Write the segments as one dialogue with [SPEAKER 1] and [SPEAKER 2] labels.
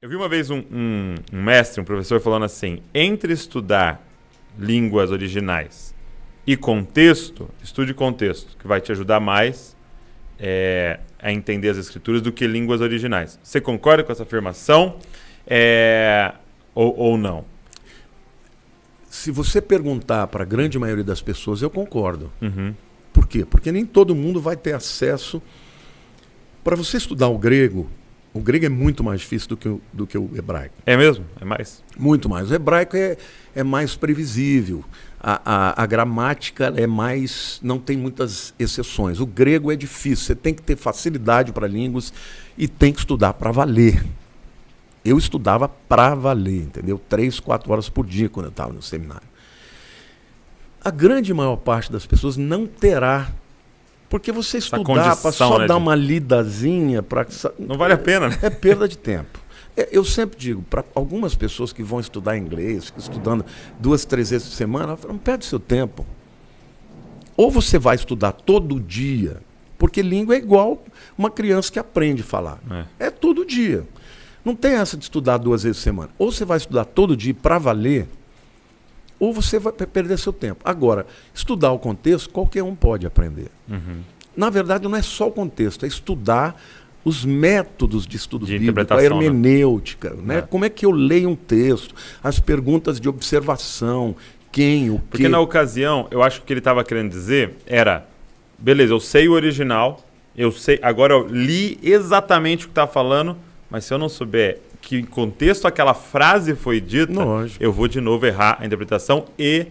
[SPEAKER 1] Eu vi uma vez um mestre, um professor falando assim, entre estudar línguas originais e contexto, estude contexto, que vai te ajudar mais a entender as escrituras do que línguas originais. Você concorda com essa afirmação ou não?
[SPEAKER 2] Se você perguntar para a grande maioria das pessoas, eu concordo.
[SPEAKER 1] Uhum.
[SPEAKER 2] Por quê? Porque nem todo mundo vai ter acesso. Para você estudar o grego é muito mais difícil do que o hebraico.
[SPEAKER 1] É mesmo? É mais?
[SPEAKER 2] Muito mais. O hebraico é mais previsível. A gramática é mais... não tem muitas exceções. O grego é difícil. Você tem que ter facilidade para línguas e tem que estudar para valer. Eu estudava para valer, entendeu? 3, 4 horas por dia quando eu estava no seminário. A grande maior parte das pessoas não terá. Porque você estudar para só dar uma lidazinha...
[SPEAKER 1] não vale a pena, né?
[SPEAKER 2] É perda de tempo. Eu sempre digo, para algumas pessoas que vão estudar inglês, ficam estudando 2, 3 vezes por semana, não perde seu tempo. Ou você vai estudar todo dia, porque língua é igual uma criança que aprende a falar. É todo dia. Não tem essa de estudar 2 vezes por semana. Ou você vai estudar todo dia para valer, ou você vai perder seu tempo. Agora, estudar o contexto, qualquer um pode aprender.
[SPEAKER 1] Uhum.
[SPEAKER 2] Na verdade, não é só o contexto, é estudar os métodos de estudo bíblico, a
[SPEAKER 1] interpretação,
[SPEAKER 2] hermenêutica, né? Como é que eu leio um texto, as perguntas de observação, quem, o quê.
[SPEAKER 1] Porque na ocasião, eu acho que o que ele estava querendo dizer era, beleza, eu sei o original, eu sei, agora eu li exatamente o que está falando, mas se eu não souber que contexto aquela frase foi dita, eu vou de novo errar a interpretação e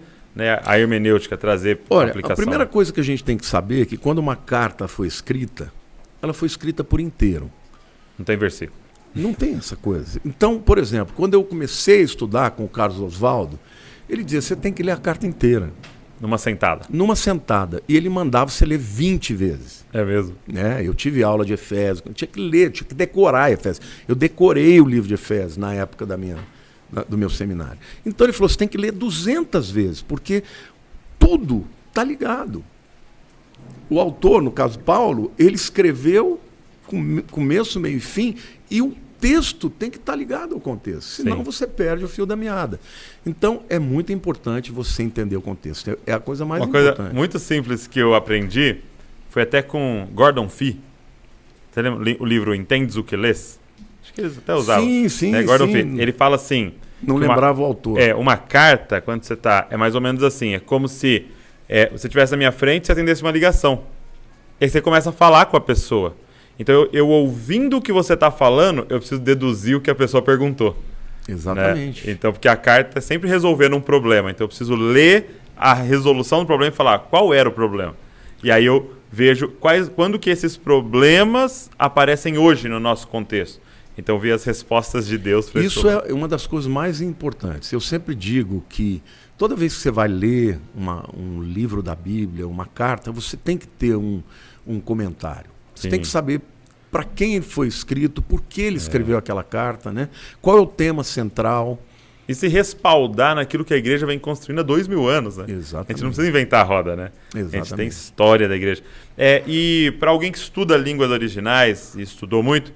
[SPEAKER 1] a hermenêutica trazer
[SPEAKER 2] Olha,
[SPEAKER 1] aplicação.
[SPEAKER 2] A primeira coisa que a gente tem que saber é que quando uma carta foi escrita, ela foi escrita por inteiro.
[SPEAKER 1] Não tem versículo.
[SPEAKER 2] Não tem essa coisa. Então, por exemplo, quando eu comecei a estudar com o Carlos Oswaldo, ele dizia, você tem que ler a carta inteira.
[SPEAKER 1] Numa sentada.
[SPEAKER 2] Numa sentada. E ele mandava você ler 20 vezes.
[SPEAKER 1] É mesmo?
[SPEAKER 2] Eu tive aula de Efésios, eu tinha que ler, tinha que decorar Efésios. Eu decorei o livro de Efésios na época do meu seminário. Então ele falou, você tem que ler 200 vezes, porque tudo está ligado. O autor, no caso Paulo, ele escreveu com começo, meio e fim, e o texto tem que estar ligado ao contexto, senão você perde o fio da meada. Então, é muito importante você entender o contexto. É a coisa mais importante.
[SPEAKER 1] Uma coisa muito simples que eu aprendi foi até com Gordon Fee. Você lembra o livro Entendes o que Lês? Acho que eles até usavam.
[SPEAKER 2] Sim,
[SPEAKER 1] Gordon Fee. Ele fala assim...
[SPEAKER 2] Não lembrava o autor.
[SPEAKER 1] Uma carta, quando você está... É mais ou menos assim. É como se você estivesse na minha frente e você atendesse uma ligação. E aí você começa a falar com a pessoa. Então, eu ouvindo o que você está falando, eu preciso deduzir o que a pessoa perguntou.
[SPEAKER 2] Exatamente.
[SPEAKER 1] Né? Então, porque a carta é sempre resolvendo um problema. Então, eu preciso ler a resolução do problema e falar qual era o problema. E aí eu vejo quando que esses problemas aparecem hoje no nosso contexto. Então, eu vi as respostas de Deus para
[SPEAKER 2] isso. É uma das coisas mais importantes. Eu sempre digo que toda vez que você vai ler um livro da Bíblia, uma carta, você tem que ter um comentário. Você tem que saber para quem ele foi escrito, por que ele escreveu aquela carta, né? Qual é o tema central.
[SPEAKER 1] E se respaldar naquilo que a igreja vem construindo há 2000 anos, né?
[SPEAKER 2] Exatamente.
[SPEAKER 1] A gente não precisa inventar a roda, né?
[SPEAKER 2] Exatamente.
[SPEAKER 1] A gente tem história da igreja. E para alguém que estuda línguas originais e estudou muito,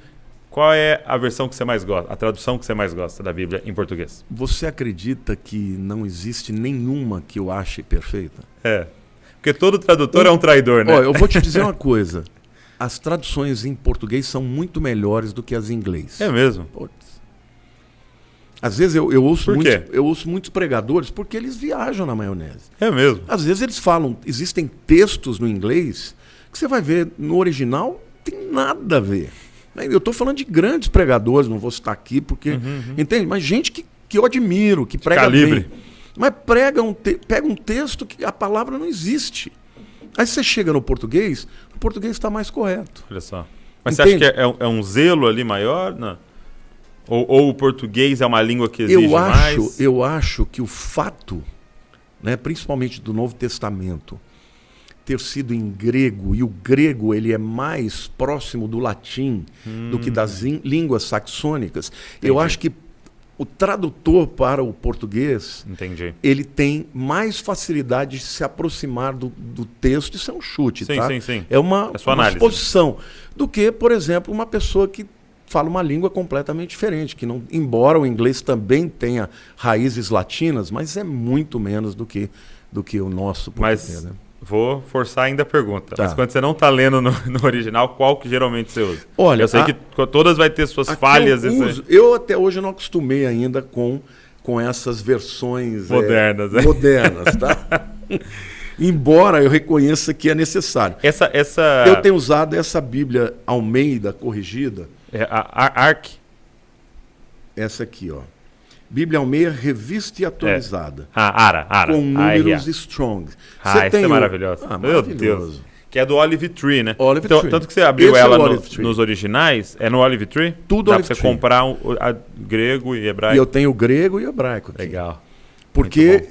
[SPEAKER 1] qual é a versão que você mais gosta, a tradução que você mais gosta da Bíblia em português?
[SPEAKER 2] Você acredita que não existe nenhuma que eu ache perfeita?
[SPEAKER 1] Porque todo tradutor é um traidor, né?
[SPEAKER 2] Eu vou te dizer uma coisa. As traduções em português são muito melhores do que as em inglês.
[SPEAKER 1] É mesmo?
[SPEAKER 2] Às vezes eu ouço muitos pregadores porque eles viajam na maionese.
[SPEAKER 1] É mesmo?
[SPEAKER 2] Às vezes eles falam, existem textos no inglês que você vai ver no original, não tem nada a ver. Eu estou falando de grandes pregadores, não vou citar aqui porque... Entende? Mas gente que eu admiro, que prega bem. Mas pega um texto que a palavra não existe. Aí você chega no português, o português está mais correto.
[SPEAKER 1] Olha só. Mas entende? Você acha que é um zelo ali maior? Não. Ou o português é uma língua que exige mais?
[SPEAKER 2] Eu acho que o fato, né, principalmente do Novo Testamento, ter sido em grego, e o grego ele é mais próximo do latim do que das línguas saxônicas, entendi. Eu acho que o tradutor para o português,
[SPEAKER 1] entendi,
[SPEAKER 2] ele tem mais facilidade de se aproximar do texto, isso é um chute,
[SPEAKER 1] sim,
[SPEAKER 2] tá?
[SPEAKER 1] Sim.
[SPEAKER 2] É uma suposição, do que, por exemplo, uma pessoa que fala uma língua completamente diferente, que não, embora o inglês também tenha raízes latinas, mas é muito menos do que o nosso português.
[SPEAKER 1] Mas
[SPEAKER 2] Né?
[SPEAKER 1] vou forçar ainda a pergunta.
[SPEAKER 2] Tá.
[SPEAKER 1] Mas quando você não está lendo no original, qual que geralmente você usa?
[SPEAKER 2] Olha,
[SPEAKER 1] eu sei que todas vai ter suas falhas.
[SPEAKER 2] Eu até hoje não acostumei ainda com essas versões
[SPEAKER 1] modernas,
[SPEAKER 2] modernas, tá? Embora eu reconheça que é necessário. Eu tenho usado essa Bíblia Almeida corrigida.
[SPEAKER 1] A ARC.
[SPEAKER 2] Essa aqui, ó. Bíblia Almeida revista e atualizada.
[SPEAKER 1] ARA.
[SPEAKER 2] Com números strong.
[SPEAKER 1] Essa é maravilhosa. Meu Deus. Que é do Olive Tree, né?
[SPEAKER 2] Olive Tree.
[SPEAKER 1] Tanto que você abriu ela nos originais, é no Olive Tree?
[SPEAKER 2] Tudo
[SPEAKER 1] Dá
[SPEAKER 2] Olive
[SPEAKER 1] pra você
[SPEAKER 2] Tree.
[SPEAKER 1] comprar grego e hebraico.
[SPEAKER 2] E eu tenho grego e hebraico aqui.
[SPEAKER 1] Legal.
[SPEAKER 2] Porque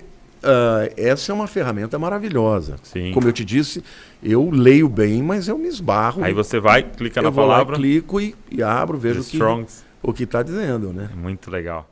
[SPEAKER 2] essa é uma ferramenta maravilhosa.
[SPEAKER 1] Sim.
[SPEAKER 2] Como eu te disse, eu leio bem, mas eu me esbarro.
[SPEAKER 1] Aí você vai, clica na
[SPEAKER 2] eu vou
[SPEAKER 1] palavra.
[SPEAKER 2] Lá, clico e abro, vejo
[SPEAKER 1] Strongs.
[SPEAKER 2] o que está dizendo, né?
[SPEAKER 1] Muito legal.